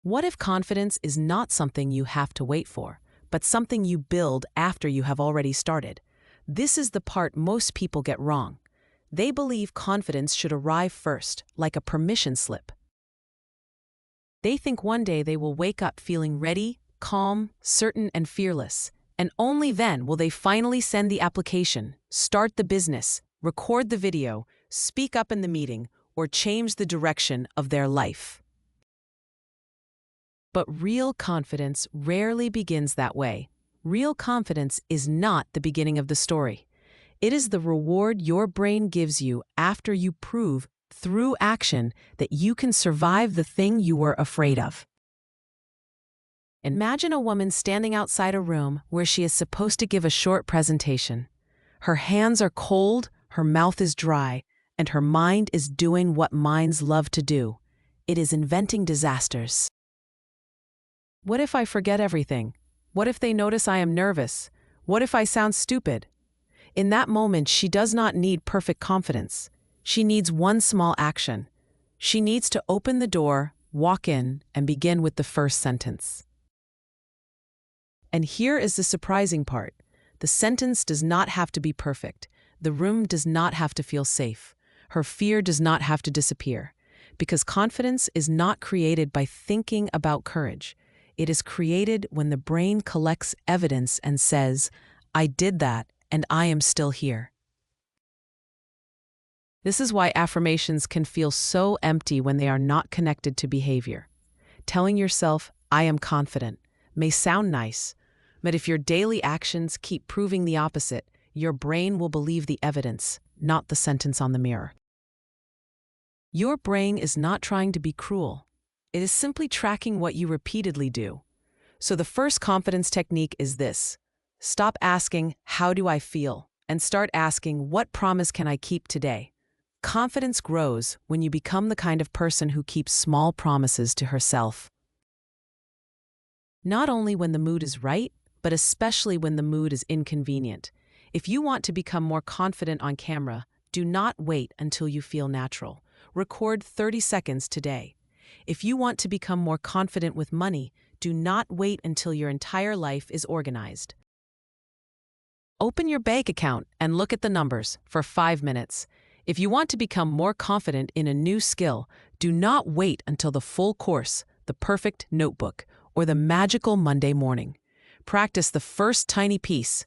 What if confidence is not something you have to wait for, but something you build after you have already started? This is the part most people get wrong. They believe confidence should arrive first, like a permission slip. They think one day they will wake up feeling ready, calm, certain, and fearless, and only then will they finally send the application, start the business, record the video, speak up in the meeting, or change the direction of their life. But real confidence rarely begins that way. Real confidence is not the beginning of the story. It is the reward your brain gives you after you prove, through action, that you can survive the thing you were afraid of. Imagine a woman standing outside a room where she is supposed to give a short presentation. Her hands are cold, her mouth is dry, and her mind is doing what minds love to do. It is inventing disasters. What if I forget everything? What if they notice I am nervous? What if I sound stupid? In that moment, she does not need perfect confidence. She needs one small action. She needs to open the door, walk in, and begin with the first sentence. And here is the surprising part. The sentence does not have to be perfect. The room does not have to feel safe. Her fear does not have to disappear. Because confidence is not created by thinking about courage. It is created when the brain collects evidence and says, I did that, and I am still here. This is why affirmations can feel so empty when they are not connected to behavior. Telling yourself, I am confident, may sound nice, but if your daily actions keep proving the opposite, your brain will believe the evidence, not the sentence on the mirror. Your brain is not trying to be cruel. It is simply tracking what you repeatedly do. So the first confidence technique is this. Stop asking, how do I feel? And start asking, what promise can I keep today? Confidence grows when you become the kind of person who keeps small promises to herself. Not only when the mood is right, but especially when the mood is inconvenient. If you want to become more confident on camera, do not wait until you feel natural. Record 30 seconds today. If you want to become more confident with money, do not wait until your entire life is organized. Open your bank account and look at the numbers for 5 minutes. If you want to become more confident in a new skill, do not wait until the full course, the perfect notebook, or the magical Monday morning. Practice the first tiny piece.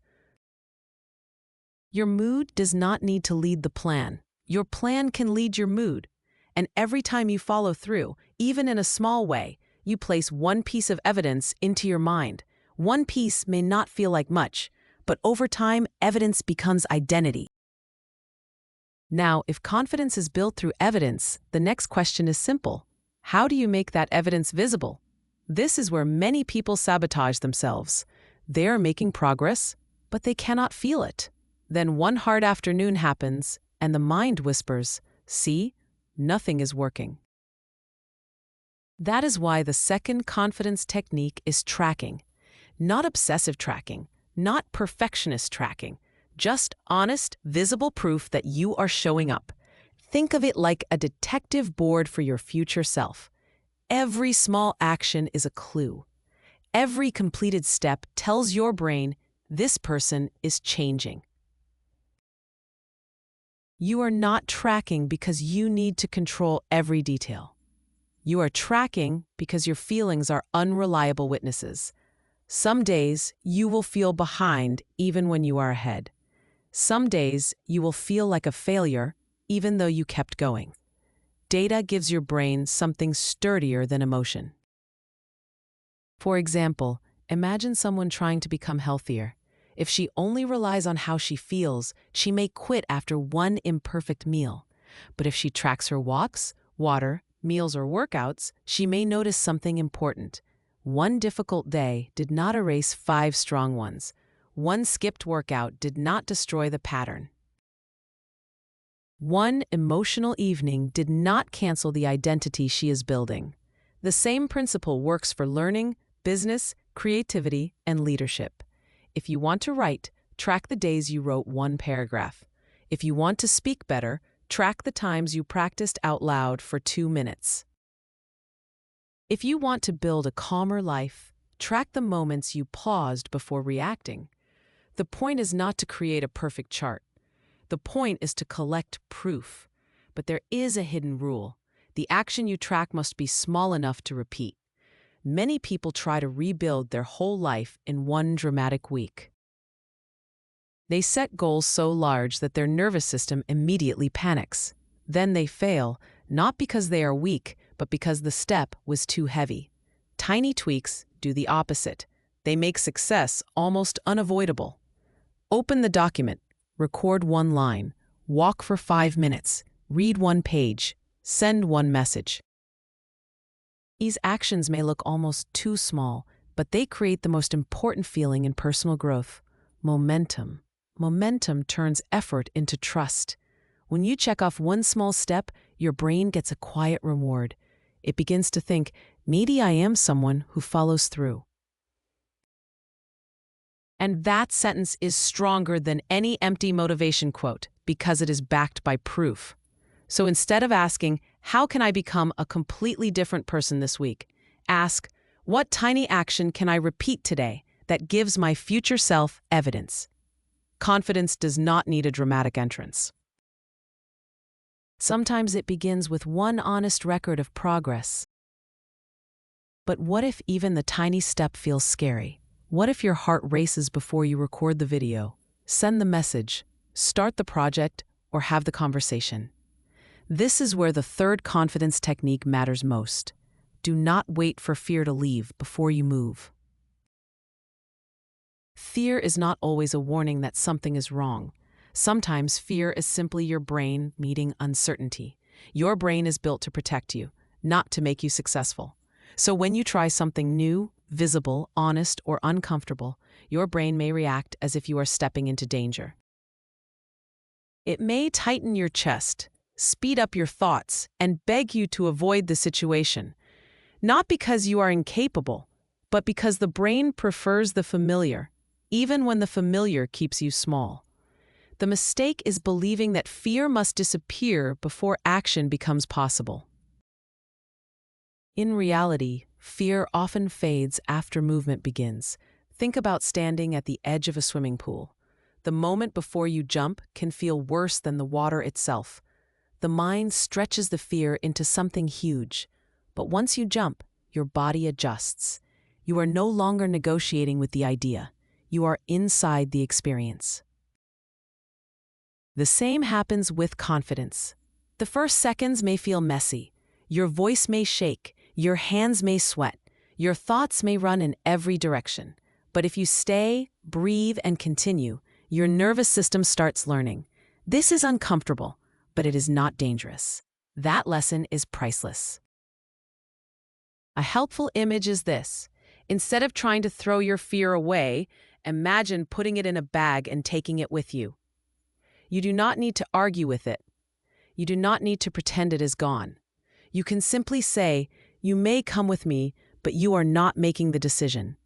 Your mood does not need to lead the plan. Your plan can lead your mood. And every time you follow through, even in a small way, you place one piece of evidence into your mind. One piece may not feel like much, but over time, evidence becomes identity. Now, if confidence is built through evidence, the next question is simple. How do you make that evidence visible? This is where many people sabotage themselves. They are making progress, but they cannot feel it. Then one hard afternoon happens, and the mind whispers, see, nothing is working. That is why the second confidence technique is tracking. Not obsessive tracking, not perfectionist tracking, just honest, visible proof that you are showing up. Think of it like a detective board for your future self. Every small action is a clue. Every completed step tells your brain, this person is changing. You are not tracking because you need to control every detail. You are tracking because your feelings are unreliable witnesses. Some days you will feel behind even when you are ahead. Some days you will feel like a failure even though you kept going. Data gives your brain something sturdier than emotion. For example, imagine someone trying to become healthier. If she only relies on how she feels, she may quit after one imperfect meal. But if she tracks her walks, water, meals, or workouts, she may notice something important. One difficult day did not erase 5 strong ones. One skipped workout did not destroy the pattern. One emotional evening did not cancel the identity she is building. The same principle works for learning, business, creativity, and leadership. If you want to write, track the days you wrote 1 paragraph. If you want to speak better, track the times you practiced out loud for 2 minutes. If you want to build a calmer life, track the moments you paused before reacting. The point is not to create a perfect chart. The point is to collect proof. But there is a hidden rule. The action you track must be small enough to repeat. Many people try to rebuild their whole life in one dramatic week. They set goals so large that their nervous system immediately panics. Then they fail, not because they are weak, but because the step was too heavy. Tiny tweaks do the opposite. They make success almost unavoidable. Open the document, record one line, walk for 5 minutes, read one page, send one message. These actions may look almost too small, but they create the most important feeling in personal growth: momentum. Momentum turns effort into trust. When you check off one small step, your brain gets a quiet reward. It begins to think, maybe I am someone who follows through. And that sentence is stronger than any empty motivation quote because it is backed by proof. So instead of asking, how can I become a completely different person this week? Ask, what tiny action can I repeat today that gives my future self evidence? Confidence does not need a dramatic entrance. Sometimes it begins with one honest record of progress. But what if even the tiny step feels scary? What if your heart races before you record the video, send the message, start the project, or have the conversation? This is where the third confidence technique matters most. Do not wait for fear to leave before you move. Fear is not always a warning that something is wrong. Sometimes fear is simply your brain meeting uncertainty. Your brain is built to protect you, not to make you successful. So when you try something new, visible, honest, or uncomfortable, your brain may react as if you are stepping into danger. It may tighten your chest, speed up your thoughts, and beg you to avoid the situation. Not because you are incapable, but because the brain prefers the familiar, even when the familiar keeps you small. The mistake is believing that fear must disappear before action becomes possible. In reality, fear often fades after movement begins. Think about standing at the edge of a swimming pool. The moment before you jump can feel worse than the water itself. The mind stretches the fear into something huge. But once you jump, your body adjusts. You are no longer negotiating with the idea. You are inside the experience. The same happens with confidence. The first seconds may feel messy. Your voice may shake. Your hands may sweat. Your thoughts may run in every direction. But if you stay, breathe, and continue, your nervous system starts learning. This is uncomfortable, but it is not dangerous. That lesson is priceless. A helpful image is this. Instead of trying to throw your fear away, imagine putting it in a bag and taking it with you. You do not need to argue with it. You do not need to pretend it is gone. You can simply say, you may come with me, but you are not making the decision.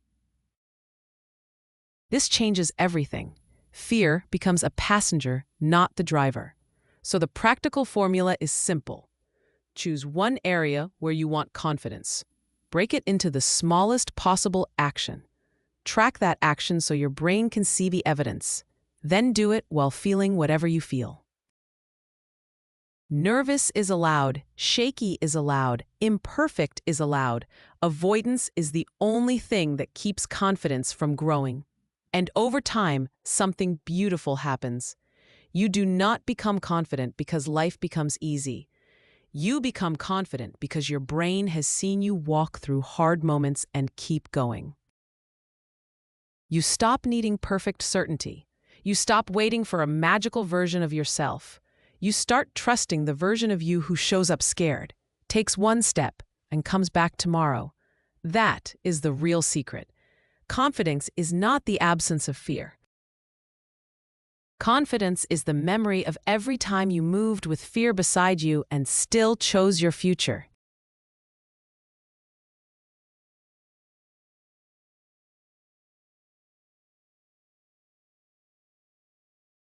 This changes everything. Fear becomes a passenger, not the driver. So the practical formula is simple. Choose one area where you want confidence. Break it into the smallest possible action. Track that action so your brain can see the evidence. Then do it while feeling whatever you feel. Nervous is allowed, shaky is allowed, imperfect is allowed. Avoidance is the only thing that keeps confidence from growing. And over time, something beautiful happens. You do not become confident because life becomes easy. You become confident because your brain has seen you walk through hard moments and keep going. You stop needing perfect certainty. You stop waiting for a magical version of yourself. You start trusting the version of you who shows up scared, takes one step, and comes back tomorrow. That is the real secret. Confidence is not the absence of fear. Confidence is the memory of every time you moved with fear beside you and still chose your future.